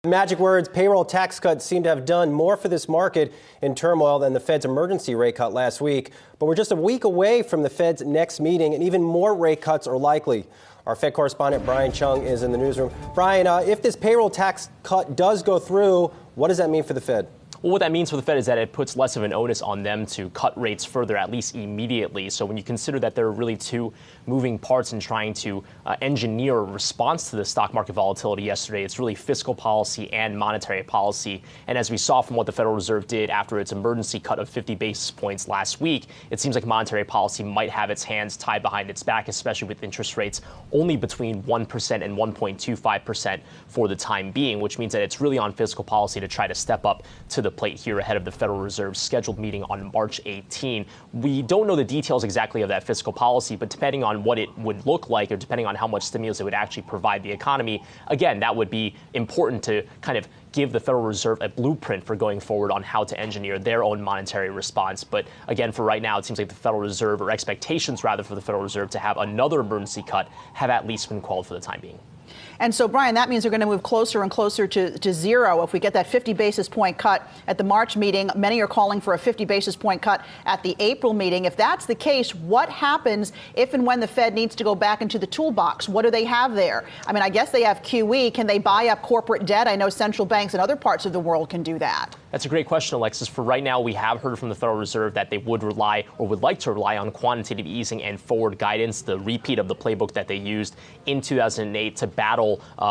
Magic words, payroll tax cuts seem to have done more for this market in turmoil than the Fed's emergency rate cut last week. But we're just a week away from the Fed's next meeting, and even more rate cuts are likely. Our Fed correspondent Brian Cheung is in the newsroom. Brian, if this payroll tax cut does go through, what does that mean for the Fed? Well, what that means for the Fed is that it puts less of an onus on them to cut rates further, at least immediately. So when you consider that there are really two moving parts in trying to engineer a response to the stock market volatility yesterday, it's really fiscal policy and monetary policy. And as we saw from what the Federal Reserve did after its emergency cut of 50 basis points last week, it seems like monetary policy might have its hands tied behind its back, especially with interest rates only between 1% and 1.25% for the time being, which means that it's really on fiscal policy to try to step up to the plate here ahead of the Federal Reserve's scheduled meeting on March 18. We don't know the details exactly of that fiscal policy, but depending on what it would look like or depending on how much stimulus it would actually provide the economy, again, that would be important to kind of give the Federal Reserve a blueprint for going forward on how to engineer their own monetary response. But again, for right now, it seems like the Federal Reserve, or expectations rather for the Federal Reserve to have another emergency cut, have at least been quelled for the time being. And so, Brian, that means we're going to move closer and closer to zero if we get that 50 basis point cut at the March meeting. Many are calling for a 50 basis point cut at the April meeting. If that's the case, what happens if and when the Fed needs to go back into the toolbox? What do they have there? I mean, I guess they have QE. Can they buy up corporate debt? I know central banks in other parts of the world can do that. That's a great question, Alexis. For right now, we have heard from the Federal Reserve that they would rely or would like to rely on quantitative easing and forward guidance, the repeat of the playbook that they used in 2008 to battle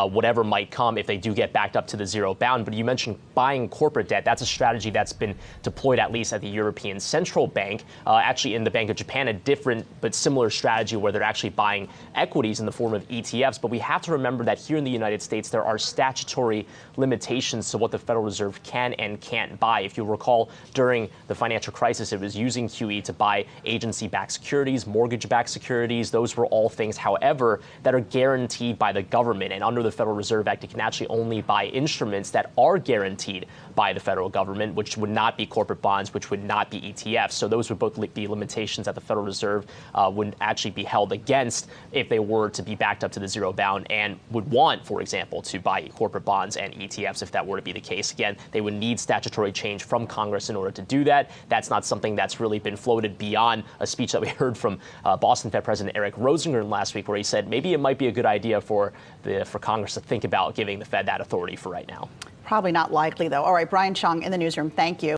whatever might come if they do get backed up to the zero bound. But you mentioned buying corporate debt. That's a strategy that's been deployed at least at the European Central Bank. Actually, in the Bank of Japan, a different but similar strategy where they're actually buying equities in the form of ETFs. But we have to remember that here in the United States, there are statutory limitations to what the Federal Reserve can and can't buy. If you recall, during the financial crisis, it was using QE to buy agency-backed securities, mortgage-backed securities. Those were all things, however, that are guaranteed by the government. And under the Federal Reserve Act, it can actually only buy instruments that are guaranteed by the federal government, which would not be corporate bonds, which would not be ETFs. So those would both be limitations that the Federal Reserve would actually be held against if they were to be backed up to the zero bound and would want, for example, to buy corporate bonds and ETFs if that were to be the case. Again, they would need statutory change from Congress in order to do that. That's not something that's really been floated beyond a speech that we heard from Boston Fed President Eric Rosengren last week, where he said maybe it might be a good idea for Congress to think about giving the Fed that authority for right now. Probably not likely, though. All right, Brian Cheung in the newsroom. Thank you.